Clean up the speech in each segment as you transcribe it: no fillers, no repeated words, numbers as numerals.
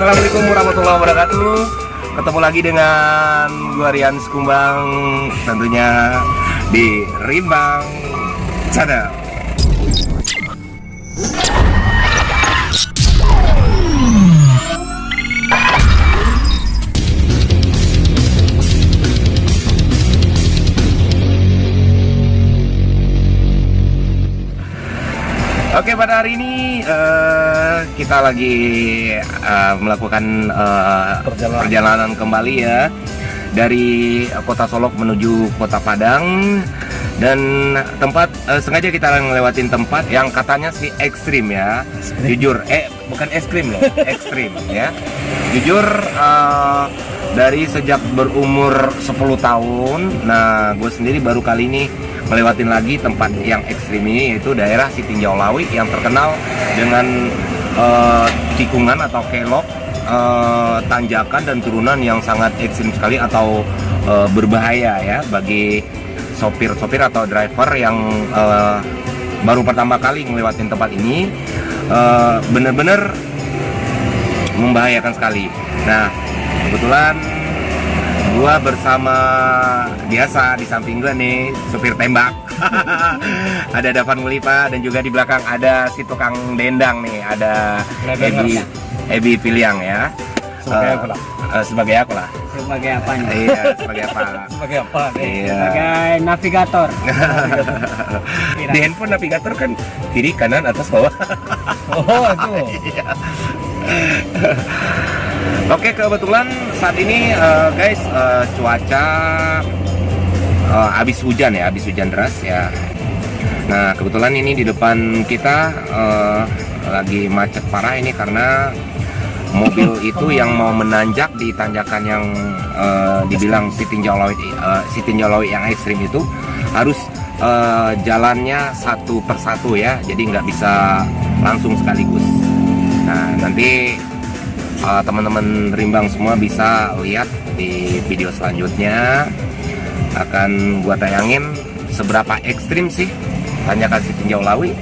Assalamualaikum warahmatullahi wabarakatuh. Ketemu lagi dengan gua Rian Sekumbang, tentunya di Rimbang Channel. Oke, pada hari ini kita lagi melakukan perjalanan kembali ya dari kota Solok menuju kota Padang, dan tempat sengaja kita ngelewatin tempat yang katanya sih ekstrim ya. Jujur, bukan es krim loh, ekstrim ya. Jujur, dari sejak berumur 10 tahun, nah gue sendiri baru kali ini melewatin lagi tempat yang ekstrim ini, yaitu daerah Sitinjau Lawi yang terkenal dengan tikungan atau kelok, tanjakan dan turunan yang sangat ekstrim sekali atau berbahaya ya bagi sopir-sopir atau driver yang baru pertama kali ngelewatin tempat ini. Bener-bener membahayakan sekali. Nah, kebetulan gua bersama biasa di samping gua nih supir tembak. Ada Davan Mulipa, dan juga di belakang ada si tukang dendang nih, ada Ebi Piliang ya. Sebagai aku lah. Sebagai apanya? Iya, sebagai apa? Sebagai apa? Iya. Sebagai navigator. Di handphone navigator kan kiri, kanan, atas, bawah. Oh, itu. Iya. Oke, kebetulan saat ini guys, cuaca habis hujan ya, habis hujan deras ya. Nah, kebetulan ini di depan kita lagi macet parah ini karena mobil itu yang mau menanjak di tanjakan yang dibilang Sitinjau Lawi yang ekstrim itu harus jalannya satu persatu ya, jadi nggak bisa langsung sekaligus. Nah, nanti teman-teman Rimbang semua bisa lihat di video selanjutnya, akan gua tayangin seberapa ekstrim sih tanjakan Sitinjau Lawi.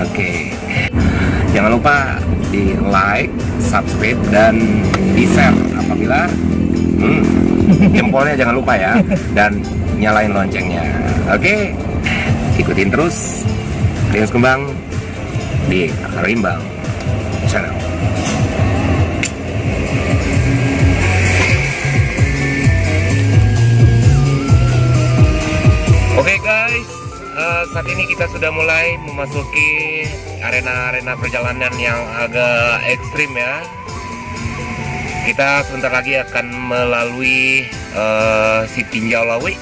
Oke. Jangan lupa di like, subscribe, dan di share apabila jempolnya jangan lupa ya, dan nyalain loncengnya. Oke, ikutin terus Rian Sekumbang di Rimbang Channel. Oke guys, saat ini kita sudah mulai memasuki arena perjalanan yang agak ekstrim ya. Kita sebentar lagi akan melalui Sitinjau Lawi.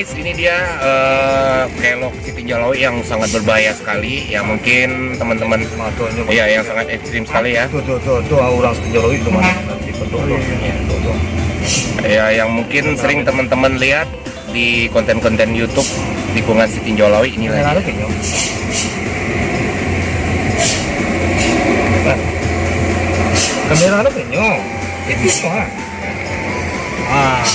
guys, ini dia kelok si tinjau laut yang sangat berbahaya sekali. Ya mungkin teman-teman, iya yang sangat ekstrim sekali ya. Tuh orang tinjau laut itu mana? Ya yang mungkin sering teman-teman lihat di konten-konten YouTube tikungan si tinjau laut ini lah. Kamera ada penyo. Itu mah. Ah.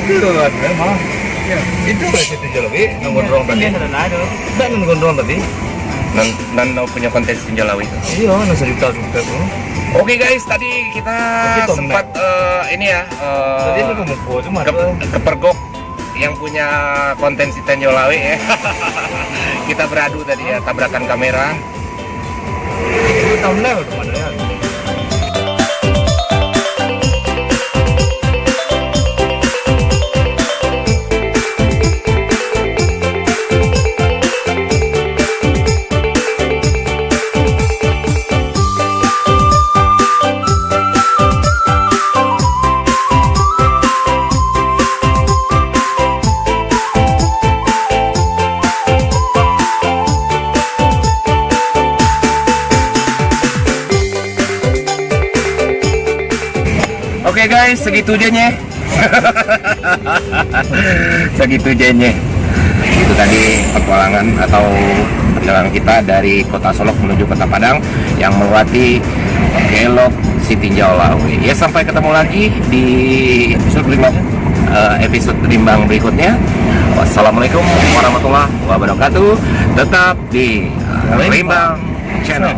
Itu kan memang. Ya, itu lah si tinjau laut yang gondrong tadi. Dan yang gondrong tadi. Dan punya konten si tinjau laut itu. Iya, nasa juta juga tuh. Oke guys, tadi kita sempat ini ya Tadi ini kemukul cuma kepergok yang punya konten si tinjau laut ya. Kita beradu tadi ya, tabrakan kamera. itu tahun lalu kemana ya? Oke guys, segitu aja. Segitu aja. Itu tadi petualangan atau perjalanan kita dari Kota Solok menuju Kota Padang yang melewati kelok si tinjau laut. Ya sampai ketemu lagi di episode Rimbang berikutnya. Wassalamualaikum warahmatullahi wabarakatuh. Tetap di Rimbang Channel.